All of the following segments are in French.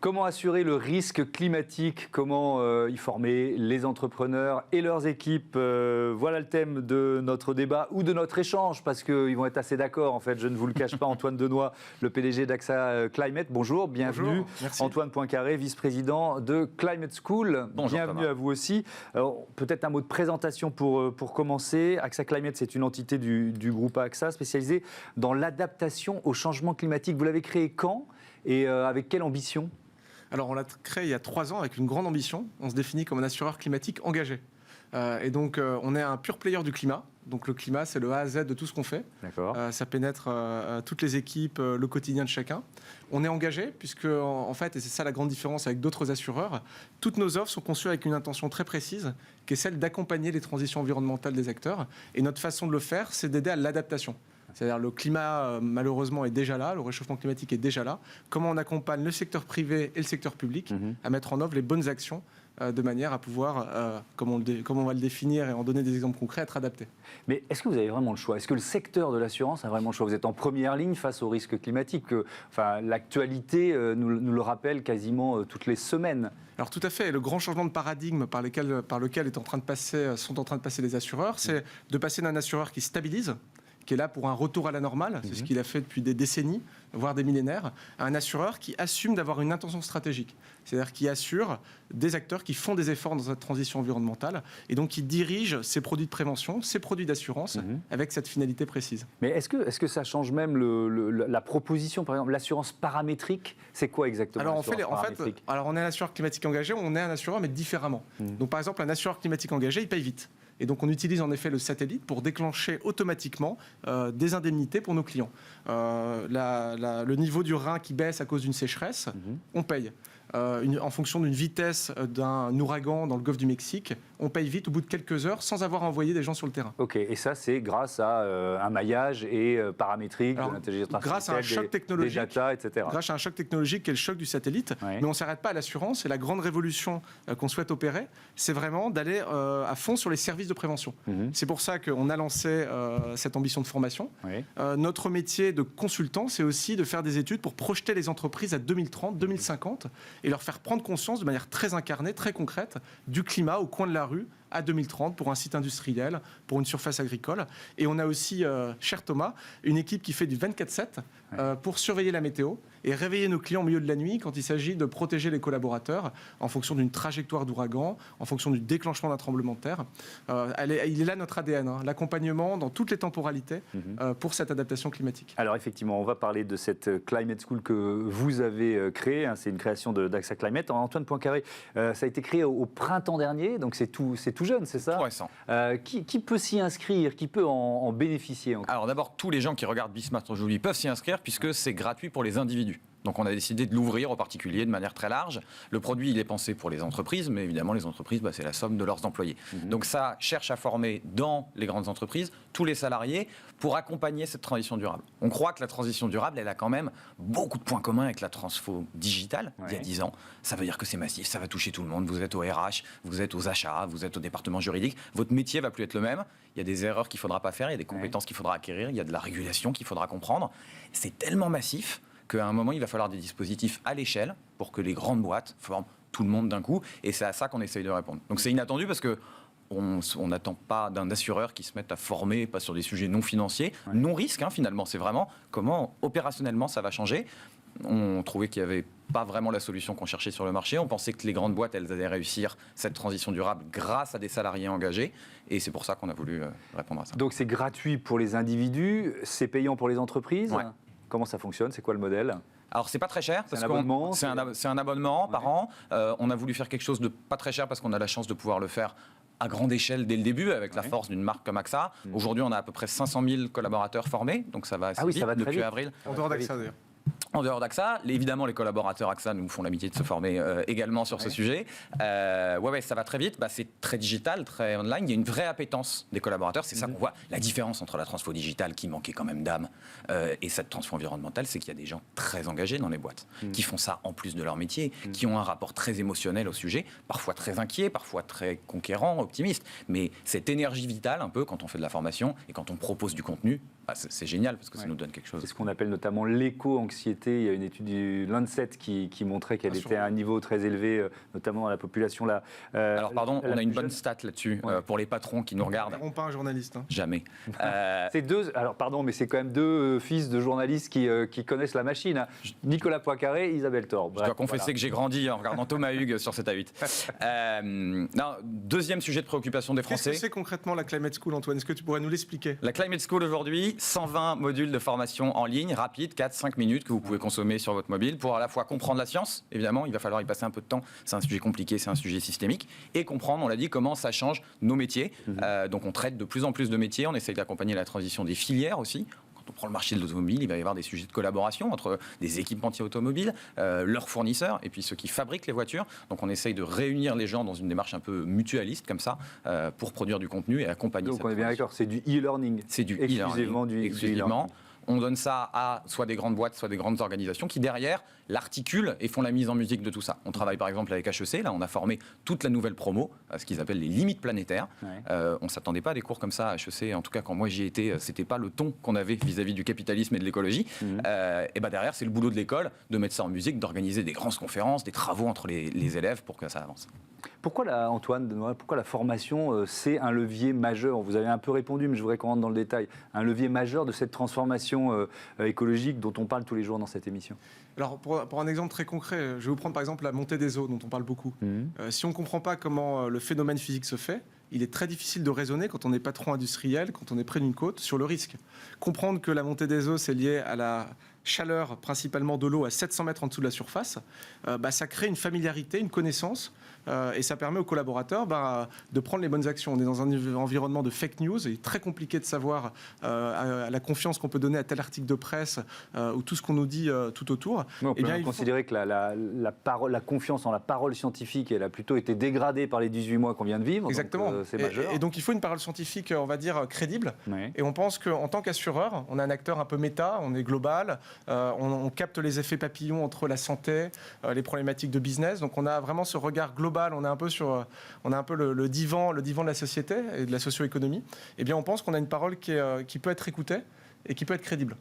Comment assurer le risque climatique? Comment y former les entrepreneurs et leurs équipes? Voilà le thème de notre débat ou de notre échange, parce qu'ils vont être assez d'accord. En fait, je ne vous le cache pas, Antoine Denoy, le PDG d'AXA Climate. Bonjour, bienvenue. Bonjour, merci. Antoine Poincaré, vice-président de Climate School. Bonjour, bienvenue Thomas. à vous aussi. Peut-être un mot de présentation pour commencer. AXA Climate, c'est une entité du groupe AXA spécialisée dans l'adaptation au changement climatique. Vous l'avez créé quand et avec quelle ambition? Alors, on l'a créé il y a 3 ans avec une grande ambition. On se définit comme un assureur climatique engagé. Et donc, on est un pur player du climat. Donc, le climat, c'est le A à Z de tout ce qu'on fait. D'accord. Ça pénètre toutes les équipes, le quotidien de chacun. On est engagé, puisque, en fait, et c'est ça la grande différence avec d'autres assureurs, toutes nos offres sont conçues avec une intention très précise, qui est celle d'accompagner les transitions environnementales des acteurs. Et notre façon de le faire, c'est d'aider à l'adaptation. C'est-à-dire le climat, malheureusement, est déjà là, le réchauffement climatique est déjà là. Comment on accompagne le secteur privé et le secteur public à mettre en œuvre les bonnes actions de manière à pouvoir, comme on va le définir et en donner des exemples concrets, être adapté. Mais est-ce que vous avez vraiment le choix? Est-ce que le secteur de l'assurance a vraiment le choix? Vous êtes en première ligne face aux risques climatiques. L'actualité nous le rappelle quasiment toutes les semaines. Alors tout à fait, le grand changement de paradigme par lequel sont en train de passer les assureurs, c'est de passer d'un assureur qui stabilise, qui est là pour un retour à la normale, c'est ce qu'il a fait depuis des décennies, voire des millénaires, à un assureur qui assume d'avoir une intention stratégique. C'est-à-dire qui assure des acteurs qui font des efforts dans cette transition environnementale et donc qui dirigent ses produits de prévention, ses produits d'assurance avec cette finalité précise. Mais est-ce que ça change même la proposition? Par exemple, l'assurance paramétrique, c'est quoi exactement? Alors on est un assureur climatique engagé, on est un assureur mais différemment. Donc par exemple, un assureur climatique engagé, il paye vite. Et donc on utilise en effet le satellite pour déclencher automatiquement des indemnités pour nos clients. Le niveau du Rhin qui baisse à cause d'une sécheresse, on paye. En fonction d'une vitesse d'un ouragan dans le golfe du Mexique, on paye vite au bout de quelques heures sans avoir envoyé des gens sur le terrain. Ok, et ça c'est grâce à un maillage et paramétrique, Alors, de l'intelligence artificielle, grâce à un choc technologique, des data, etc. Grâce à un choc technologique qui est le choc du satellite, mais on ne s'arrête pas à l'assurance. Et la grande révolution qu'on souhaite opérer, c'est vraiment d'aller à fond sur les services de prévention. C'est pour ça qu'on a lancé cette ambition de formation. Notre métier de consultant, c'est aussi de faire des études pour projeter les entreprises à 2030, 2050 et leur faire prendre conscience de manière très incarnée, très concrète, du climat au coin de la rue à 2030 pour un site industriel, pour une surface agricole. Et on a aussi, cher Thomas, une équipe qui fait du 24/7 pour surveiller la météo et réveiller nos clients au milieu de la nuit quand il s'agit de protéger les collaborateurs en fonction d'une trajectoire d'ouragan, en fonction du déclenchement d'un tremblement de terre. Il est là notre ADN, l'accompagnement dans toutes les temporalités pour cette adaptation climatique. Alors effectivement, on va parler de cette Climate School que vous avez créée. C'est une création d'AXA Climate. Antoine Poincaré, ça a été créé au printemps dernier, donc c'est tout jeune, c'est ça? Tout récent. Qui peut s'y inscrire? Qui peut en bénéficier encore? Alors d'abord, tous les gens qui regardent Bismart aujourd'hui peuvent s'y inscrire puisque c'est gratuit pour les individus. Donc on a décidé de l'ouvrir aux particuliers de manière très large. Le produit, il est pensé pour les entreprises, mais évidemment les entreprises, c'est la somme de leurs employés. Donc ça cherche à former dans les grandes entreprises tous les salariés pour accompagner cette transition durable. On croit que la transition durable, elle a quand même beaucoup de points communs avec la transfo digitale d'il y a 10 ans. Ça veut dire que c'est massif, ça va toucher tout le monde. Vous êtes au RH, vous êtes aux achats, vous êtes au département juridique. Votre métier va plus être le même. Il y a des erreurs qu'il ne faudra pas faire, il y a des compétences qu'il faudra acquérir, il y a de la régulation qu'il faudra comprendre. C'est tellement massif qu'à un moment, il va falloir des dispositifs à l'échelle pour que les grandes boîtes forment tout le monde d'un coup. Et c'est à ça qu'on essaye de répondre. Donc c'est inattendu parce que on n'attend pas d'un assureur qui se mette à former, pas sur des sujets non financiers, non risque finalement. C'est vraiment comment opérationnellement ça va changer. On trouvait qu'il n'y avait pas vraiment la solution qu'on cherchait sur le marché. On pensait que les grandes boîtes, elles allaient réussir cette transition durable grâce à des salariés engagés. Et c'est pour ça qu'on a voulu répondre à ça. Donc c'est gratuit pour les individus, c'est payant pour les entreprises. Comment ça fonctionne? C'est quoi le modèle? Alors c'est pas très cher, c'est un abonnement, c'est un abonnement par an. On a voulu faire quelque chose de pas très cher parce qu'on a la chance de pouvoir le faire à grande échelle dès le début avec la force d'une marque comme AXA. Aujourd'hui, on a à peu près 500 000 collaborateurs formés, donc ça va assez vite ça va depuis vite. avril. En dehors d'AXA d'ailleurs. En dehors d'AXA, évidemment, les collaborateurs AXA nous font l'amitié de se former également sur ce sujet. Ça va très vite. C'est très digital, très online. Il y a une vraie appétence des collaborateurs. C'est ça qu'on voit. La différence entre la transfo digitale, qui manquait quand même d'âme, et cette transfo environnementale, c'est qu'il y a des gens très engagés dans les boîtes, qui font ça en plus de leur métier, qui ont un rapport très émotionnel au sujet, parfois très inquiet, parfois très conquérant, optimiste. Mais cette énergie vitale, un peu, quand on fait de la formation et quand on propose du contenu, c'est génial parce que ça nous donne quelque chose. C'est ce qu'on appelle notamment l'éco-anxiété. l'été, il y a une étude du Lancet qui montrait qu'elle était à un niveau très élevé, notamment dans la population là. Alors pardon, on a une bonne stat là-dessus pour les patrons qui nous regardent. Ils ne pas un journaliste. Hein. Jamais. C'est deux. Alors pardon, mais c'est quand même deux fils de journalistes qui connaissent la machine. Hein. Nicolas Poincaré, Isabelle Thorpe. Je dois confesser que j'ai grandi en regardant Thomas Hugues sur 7-8. Deuxième sujet de préoccupation des Français. Qu'est-ce que c'est concrètement la Climate School, Antoine? Est-ce que tu pourrais nous l'expliquer? La Climate School aujourd'hui, 120 modules de formation en ligne, rapide, 4-5 minutes que vous pouvez consommer sur votre mobile pour à la fois comprendre la science, évidemment, il va falloir y passer un peu de temps, c'est un sujet compliqué, c'est un sujet systémique, et comprendre, on l'a dit, comment ça change nos métiers. Donc on traite de plus en plus de métiers, on essaye d'accompagner la transition des filières aussi. Quand on prend le marché de l'automobile, il va y avoir des sujets de collaboration entre des équipementiers automobiles, leurs fournisseurs et puis ceux qui fabriquent les voitures. Donc on essaye de réunir les gens dans une démarche un peu mutualiste comme ça pour produire du contenu et accompagner cette Donc on est bien d'accord, c'est du e-learning. C'est du exclusivement e-learning. du Exclusivement. On donne ça à soit des grandes boîtes, soit des grandes organisations qui, derrière, l'articulent et font la mise en musique de tout ça. On travaille par exemple avec HEC, là on a formé toute la nouvelle promo, à ce qu'ils appellent les limites planétaires. On ne s'attendait pas à des cours comme ça à HEC, en tout cas quand moi j'y étais, c'était pas le ton qu'on avait vis-à-vis du capitalisme et de l'écologie. Et derrière, c'est le boulot de l'école de mettre ça en musique, d'organiser des grandes conférences, des travaux entre les élèves pour que ça avance. Pourquoi pourquoi la formation, c'est un levier majeur? Vous avez un peu répondu, mais je voudrais qu'on rentre dans le détail. Un levier majeur de cette transformation écologique dont on parle tous les jours dans cette émission. Alors, pour un exemple très concret, je vais vous prendre par exemple la montée des eaux dont on parle beaucoup. Si on ne comprend pas comment le phénomène physique se fait, il est très difficile de raisonner quand on est patron industriel, quand on est près d'une côte, sur le risque. Comprendre que la montée des eaux, c'est lié à la chaleur principalement de l'eau à 700 mètres en dessous de la surface, ça crée une familiarité, une connaissance, et ça permet aux collaborateurs de prendre les bonnes actions. On est dans un environnement de fake news, et il est très compliqué de savoir la confiance qu'on peut donner à tel article de presse ou tout ce qu'on nous dit tout autour. Mais on peut considérer que la confiance en la parole scientifique, elle a plutôt été dégradée par les 18 mois qu'on vient de vivre. Exactement. Donc, c'est majeur. Et donc il faut une parole scientifique, on va dire, crédible. Oui. Et on pense qu'en tant qu'assureur, on est un acteur un peu méta, on est global, on capte les effets papillons entre la santé, les problématiques de business. Donc on a vraiment ce regard global, on est un peu le divan de la société et de la socio-économie. Eh bien on pense qu'on a une parole qui peut être écoutée et qui peut être crédible.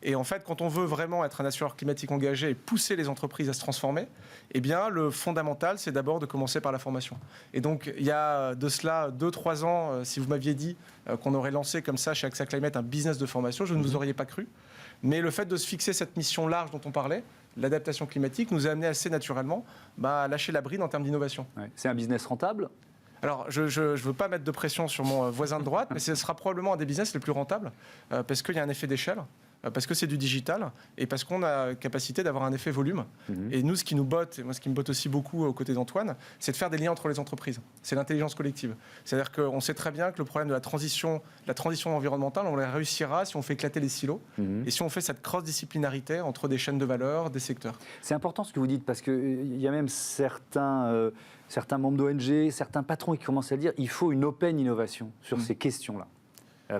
Et en fait, quand on veut vraiment être un assureur climatique engagé et pousser les entreprises à se transformer, eh bien, le fondamental, c'est d'abord de commencer par la formation. Et donc, il y a de cela 2-3 ans, si vous m'aviez dit qu'on aurait lancé comme ça chez AXA Climate un business de formation, je ne vous auriez pas cru. Mais le fait de se fixer cette mission large dont on parlait, l'adaptation climatique, nous a amené assez naturellement à lâcher la bride en termes d'innovation. Ouais. C'est un business rentable ? Alors, je ne veux pas mettre de pression sur mon voisin de droite, mais ce sera probablement un des business les plus rentables, parce qu'il y a un effet d'échelle, parce que c'est du digital, et parce qu'on a la capacité d'avoir un effet volume. Et nous, ce qui nous botte, et moi ce qui me botte aussi beaucoup aux côtés d'Antoine, c'est de faire des liens entre les entreprises. C'est l'intelligence collective. C'est-à-dire qu'on sait très bien que le problème de la transition environnementale, on la réussira si on fait éclater les silos, et si on fait cette cross-disciplinarité entre des chaînes de valeur, des secteurs. C'est important ce que vous dites, parce qu'il y a même certains membres d'ONG, certains patrons qui commencent à le dire, il faut une open innovation sur ces questions-là.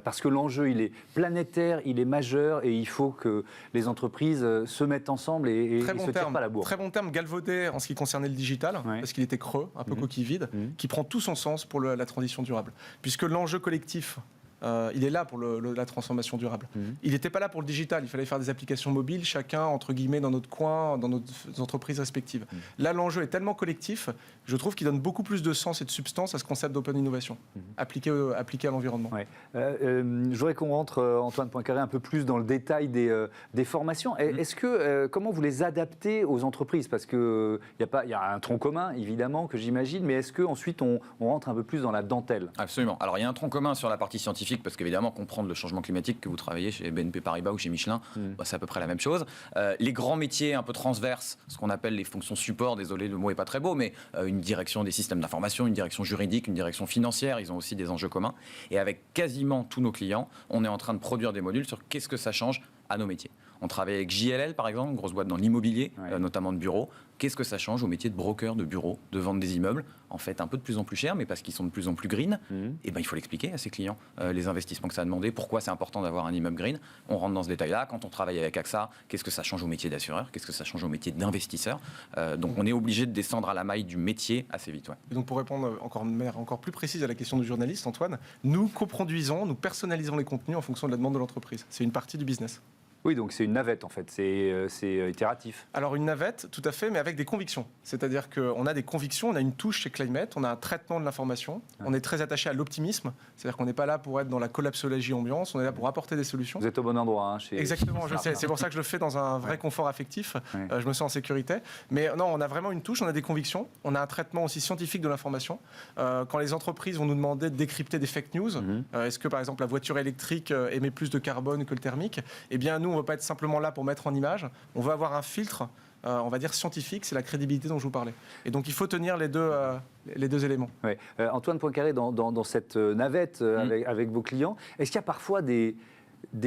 Parce que l'enjeu, il est planétaire, il est majeur, et il faut que les entreprises se mettent ensemble et ne se tirent pas la bourre. Très bon terme galvaudé en ce qui concernait le digital, parce qu'il était creux, un peu coquille vide, qui prend tout son sens pour la transition durable. Puisque l'enjeu collectif, il est là pour la transformation durable. Il n'était pas là pour le digital, il fallait faire des applications mobiles, chacun, entre guillemets, dans notre coin, dans nos entreprises respectives. Là, l'enjeu est tellement collectif, je trouve qu'il donne beaucoup plus de sens et de substance à ce concept d'open innovation, appliqué à l'environnement. Ouais. Je voudrais qu'on rentre, Antoine Poincaré, un peu plus dans le détail des formations. Est-ce que, comment vous les adaptez aux entreprises? Parce qu'il y a un tronc commun, évidemment, que j'imagine, mais est-ce qu'ensuite on rentre un peu plus dans la dentelle? Absolument. Alors, il y a un tronc commun sur la partie scientifique, parce qu'évidemment, comprendre le changement climatique, que vous travaillez chez BNP Paribas ou chez Michelin, c'est à peu près la même chose. Les grands métiers un peu transverses, ce qu'on appelle les fonctions support, désolé, le mot n'est pas très beau, mais une direction des systèmes d'information, une direction juridique, une direction financière, ils ont aussi des enjeux communs. Et avec quasiment tous nos clients, on est en train de produire des modules sur qu'est-ce que ça change à nos métiers. On travaille avec JLL, par exemple, une grosse boîte dans l'immobilier, notamment de bureaux. Qu'est-ce que ça change au métier de broker, de bureau, de vendre des immeubles? En fait, un peu de plus en plus cher, mais parce qu'ils sont de plus en plus green. Et il faut l'expliquer à ses clients, les investissements que ça a demandé, pourquoi c'est important d'avoir un immeuble green. On rentre dans ce détail-là. Quand on travaille avec AXA, qu'est-ce que ça change au métier d'assureur? Qu'est-ce que ça change au métier d'investisseur? Donc, on est obligé de descendre à la maille du métier assez vite. Et donc, pour répondre de manière encore plus précise à la question du journaliste, Antoine, nous coproduisons, nous personnalisons les contenus en fonction de la demande de l'entreprise. C'est une partie du business. Oui, donc c'est une navette en fait, c'est itératif. Alors une navette, tout à fait, mais avec des convictions. C'est-à-dire qu'on a des convictions, on a une touche chez Climate, on a un traitement de l'information, on est très attaché à l'optimisme, c'est-à-dire qu'on n'est pas là pour être dans la collapsologie ambiance, on est là pour apporter des solutions. Vous êtes au bon endroit. Hein, Exactement, je sais, c'est pour ça que je le fais dans un vrai confort affectif, je me sens en sécurité. Mais non, on a vraiment une touche, on a des convictions, on a un traitement aussi scientifique de l'information. Quand les entreprises vont nous demander de décrypter des fake news, est-ce que par exemple la voiture électrique émet plus de carbone que le thermique, eh bien nous on ne va pas être simplement là pour mettre en image, on veut avoir un filtre, on va dire scientifique, c'est la crédibilité dont je vous parlais. Et donc il faut tenir les deux éléments. Ouais. Antoine Poincaré, dans cette navette avec vos clients, est-ce qu'il y a parfois des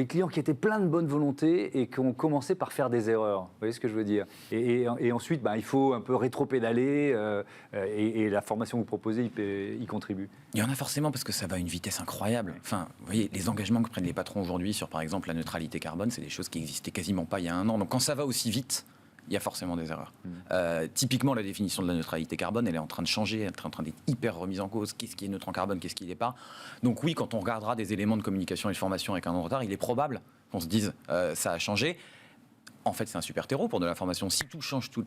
clients qui étaient pleins de bonne volonté et qui ont commencé par faire des erreurs? Vous voyez ce que je veux dire? Et ensuite, il faut un peu rétro-pédaler et la formation que vous proposez y contribue. Il y en a forcément parce que ça va à une vitesse incroyable. Enfin, vous voyez, les engagements que prennent les patrons aujourd'hui sur, par exemple, la neutralité carbone, c'est des choses qui n'existaient quasiment pas il y a un an. Donc quand ça va aussi vite, il y a forcément des erreurs. Typiquement, la définition de la neutralité carbone, elle est en train de changer, elle est en train d'être hyper remise en cause. Qu'est-ce qui est neutre en carbone, qu'est-ce qui n'est pas? Donc oui, quand on regardera des éléments de communication et de formation avec un an de retard, il est probable qu'on se dise ça a changé. En fait, c'est un super terreau pour de la formation. Si tout change tout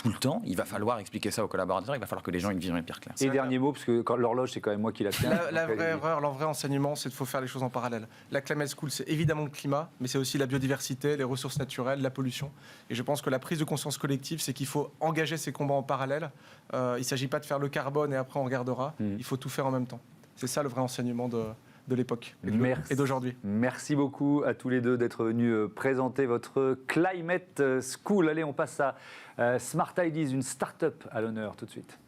le temps, il va falloir expliquer ça aux collaborateurs, il va falloir que les gens aient une vision hyper claire. Et dernier mot, parce que l'horloge, c'est quand même moi qui la tiens. La vraie erreur, le vrai enseignement, c'est qu'il faut faire les choses en parallèle. La Climate School, c'est évidemment le climat, mais c'est aussi la biodiversité, les ressources naturelles, la pollution. Et je pense que la prise de conscience collective, c'est qu'il faut engager ces combats en parallèle. Il ne s'agit pas de faire le carbone et après on regardera. Il faut tout faire en même temps. C'est ça le vrai enseignement de l'époque et d'aujourd'hui. Merci beaucoup à tous les deux d'être venus présenter votre Climate School. Allez, on passe à Smart Ideas, une start-up à l'honneur tout de suite.